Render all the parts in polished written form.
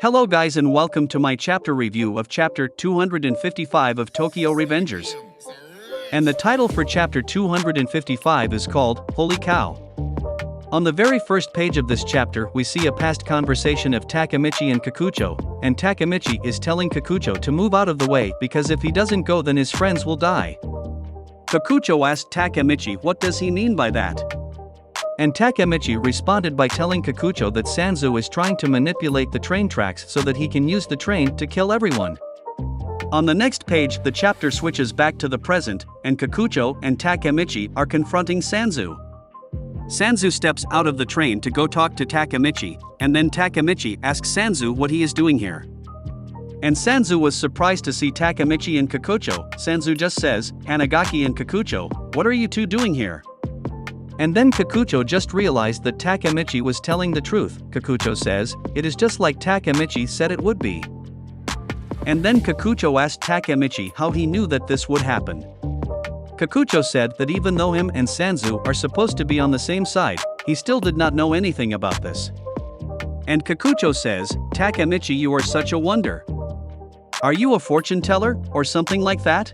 Hello guys and welcome to my chapter review of chapter 255 of Tokyo Revengers. And the title for chapter 255 is called, Holy Cow. On the very first page of this chapter we see a past conversation of Takemichi and Kakucho, and Takemichi is telling Kakucho to move out of the way because if he doesn't go then his friends will die. Kakucho asked Takemichi what does he mean by that? And Takemichi responded by telling Kakucho that Sanzu is trying to manipulate the train tracks so that he can use the train to kill everyone. On the next page the chapter switches back to the present, and Kakucho and Takemichi are confronting Sanzu. Sanzu steps out of the train to go talk to Takemichi, and then Takemichi asks Sanzu what he is doing here. And Sanzu was surprised to see Takemichi and Kakucho. Sanzu just says, Hanagaki and Kakucho, what are you two doing here? And then Kakucho just realized that Takemichi was telling the truth. Kakucho says, it is just like Takemichi said it would be. And then Kakucho asked Takemichi how he knew that this would happen. Kakucho said that even though him and Sanzu are supposed to be on the same side, he still did not know anything about this. And Kakucho says, Takemichi, you are such a wonder. Are you a fortune teller, or something like that?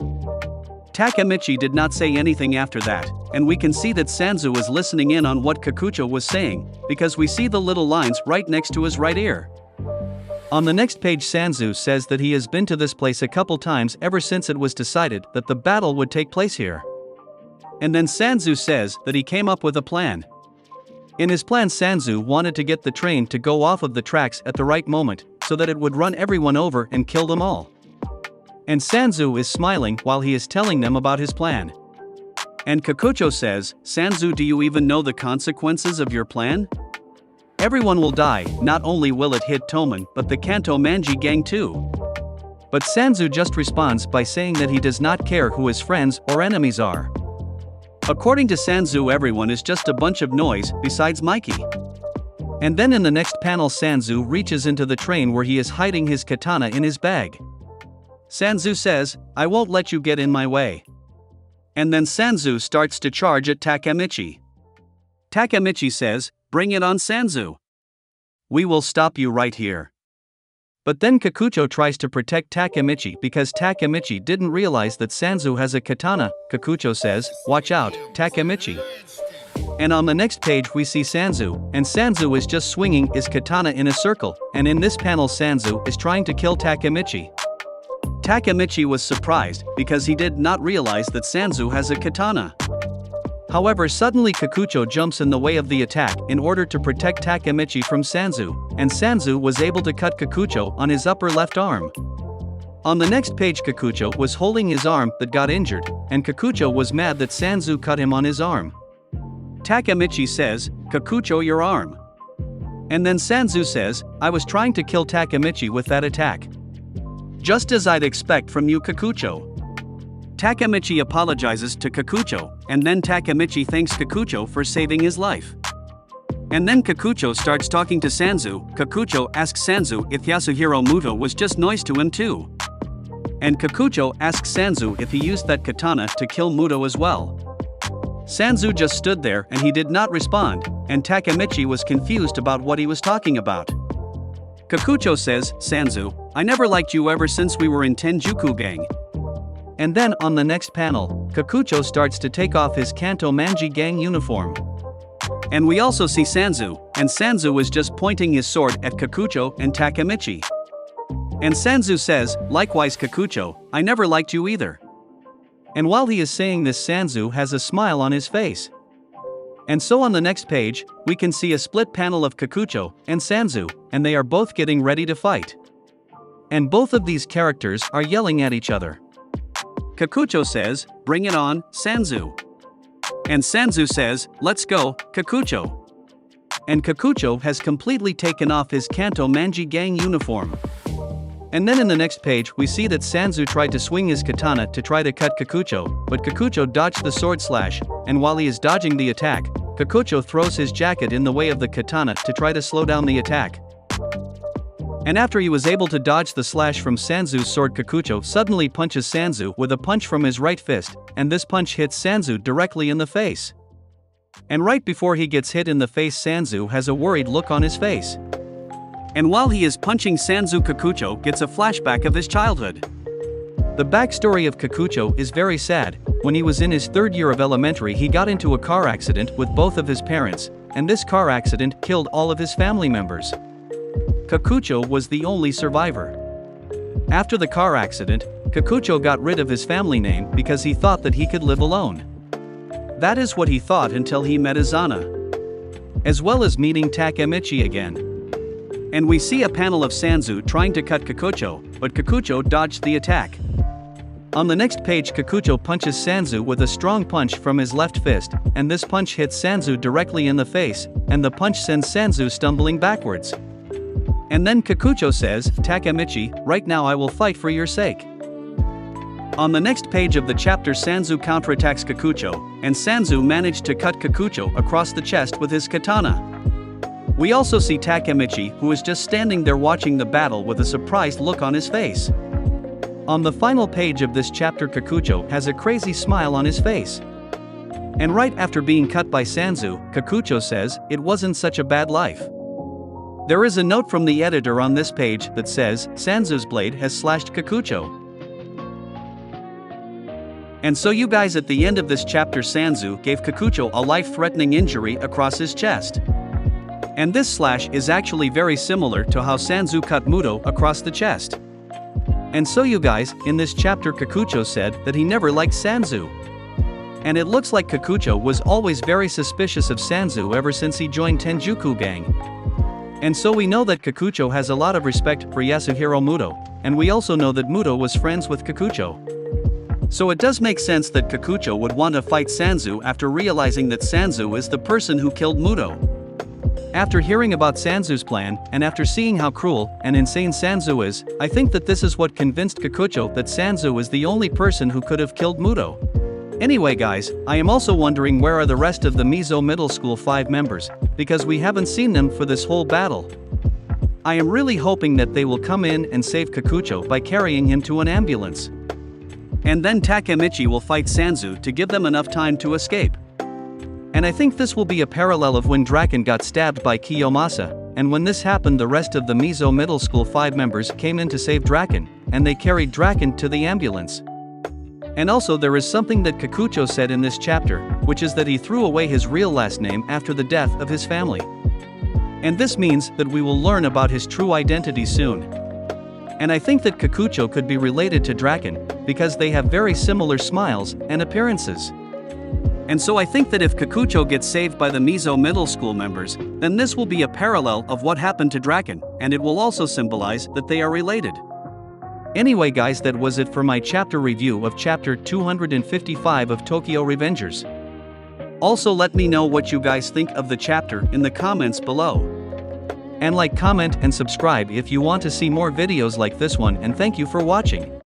Takemichi did not say anything after that, and we can see that Sanzu is listening in on what Kakucho was saying, because we see the little lines right next to his right ear. On the next page Sanzu says that he has been to this place a couple times ever since it was decided that the battle would take place here. And then Sanzu says that he came up with a plan. In his plan Sanzu wanted to get the train to go off of the tracks at the right moment, so that it would run everyone over and kill them all. And Sanzu is smiling while he is telling them about his plan. And Kakucho says, Sanzu, do you even know the consequences of your plan? Everyone will die, not only will it hit Toman but the Kanto Manji gang too. But Sanzu just responds by saying that he does not care who his friends or enemies are. According to Sanzu everyone is just a bunch of noise, besides Mikey. And then in the next panel Sanzu reaches into the train where he is hiding his katana in his bag. Sanzu says, I won't let you get in my way. And then Sanzu starts to charge at Takemichi. Takemichi says, bring it on Sanzu. We will stop you right here. But then Kakucho tries to protect Takemichi because Takemichi didn't realize that Sanzu has a katana. Kakucho says, watch out, Takemichi. And on the next page we see Sanzu, and Sanzu is just swinging his katana in a circle, and in this panel Sanzu is trying to kill Takemichi. Takemichi was surprised because he did not realize that Sanzu has a katana. However, suddenly Kakucho jumps in the way of the attack in order to protect Takemichi from Sanzu, and Sanzu was able to cut Kakucho on his upper left arm. On the next page Kakucho was holding his arm that got injured, and Kakucho was mad that Sanzu cut him on his arm. Takemichi says, Kakucho, your arm. And then Sanzu says, I was trying to kill Takemichi with that attack. Just as I'd expect from you, Kakucho. Takemichi apologizes to Kakucho, and then Takemichi thanks Kakucho for saving his life. And then Kakucho starts talking to Sanzu. Kakucho asks Sanzu if Yasuhiro Muto was just noise to him too. And Kakucho asks Sanzu if he used that katana to kill Muto as well. Sanzu just stood there and he did not respond, and Takemichi was confused about what he was talking about. Kakucho says, Sanzu, I never liked you ever since we were in Tenjuku gang. And then on the next panel, Kakucho starts to take off his Kanto Manji gang uniform. And we also see Sanzu, and Sanzu is just pointing his sword at Kakucho and Takemichi. And Sanzu says, likewise Kakucho, I never liked you either. And while he is saying this Sanzu has a smile on his face. And so on the next page, we can see a split panel of Kakucho and Sanzu, and they are both getting ready to fight. And both of these characters are yelling at each other. Kakucho says, bring it on, Sanzu. And Sanzu says, let's go, Kakucho. And Kakucho has completely taken off his Kanto Manji gang uniform. And then in the next page we see that Sanzu tried to swing his katana to try to cut Kakucho, but Kakucho dodged the sword slash, and while he is dodging the attack, Kakucho throws his jacket in the way of the katana to try to slow down the attack. And after he was able to dodge the slash from Sanzu's sword, Kakucho suddenly punches Sanzu with a punch from his right fist, and this punch hits Sanzu directly in the face. And right before he gets hit in the face Sanzu has a worried look on his face. And while he is punching Sanzu, Kakucho gets a flashback of his childhood. The backstory of Kakucho is very sad. When he was in his 3rd year of elementary, he got into a car accident with both of his parents, and this car accident killed all of his family members. Kakucho was the only survivor. After the car accident, Kakucho got rid of his family name because he thought that he could live alone. That is what he thought until he met Izana, as well as meeting Takemichi again. And we see a panel of Sanzu trying to cut Kakucho, but Kakucho dodged the attack. On the next page, Kakucho punches Sanzu with a strong punch from his left fist, and this punch hits Sanzu directly in the face, and the punch sends Sanzu stumbling backwards. And then Kakucho says, "Takemichi, right now I will fight for your sake." On the next page of the chapter, Sanzu counterattacks Kakucho, and Sanzu managed to cut Kakucho across the chest with his katana. We also see Takemichi, who is just standing there watching the battle with a surprised look on his face. On the final page of this chapter, Kakucho has a crazy smile on his face. And right after being cut by Sanzu, Kakucho says, "It wasn't such a bad life." There is a note from the editor on this page that says, "Sanzu's blade has slashed Kakucho." And so you guys, at the end of this chapter, Sanzu gave Kakucho a life-threatening injury across his chest. And this slash is actually very similar to how Sanzu cut Muto across the chest. And so you guys, in this chapter, Kakucho said that he never liked Sanzu. And it looks like Kakucho was always very suspicious of Sanzu ever since he joined Tenjuku Gang. And so we know that Kakucho has a lot of respect for Yasuhiro Muto, and we also know that Muto was friends with Kakucho. So it does make sense that Kakucho would want to fight Sanzu after realizing that Sanzu is the person who killed Muto. After hearing about Sanzu's plan, and after seeing how cruel and insane Sanzu is, I think that this is what convinced Kakucho that Sanzu is the only person who could have killed Muto. Anyway guys, I am also wondering where are the rest of the Mizo Middle School 5 members, because we haven't seen them for this whole battle. I am really hoping that they will come in and save Kakucho by carrying him to an ambulance. And then Takemichi will fight Sanzu to give them enough time to escape. And I think this will be a parallel of when Draken got stabbed by Kiyomasa, and when this happened, the rest of the Mizo Middle School 5 members came in to save Draken, and they carried Draken to the ambulance. And also there is something that Kakucho said in this chapter, which is that he threw away his real last name after the death of his family. And this means that we will learn about his true identity soon. And I think that Kakucho could be related to Draken, because they have very similar smiles and appearances. And so I think that if Kakucho gets saved by the Mizo Middle School members, then this will be a parallel of what happened to Draken, and it will also symbolize that they are related. Anyway guys, that was it for my chapter review of chapter 255 of Tokyo Revengers. Also let me know what you guys think of the chapter in the comments below. And like, comment and subscribe if you want to see more videos like this one, and thank you for watching.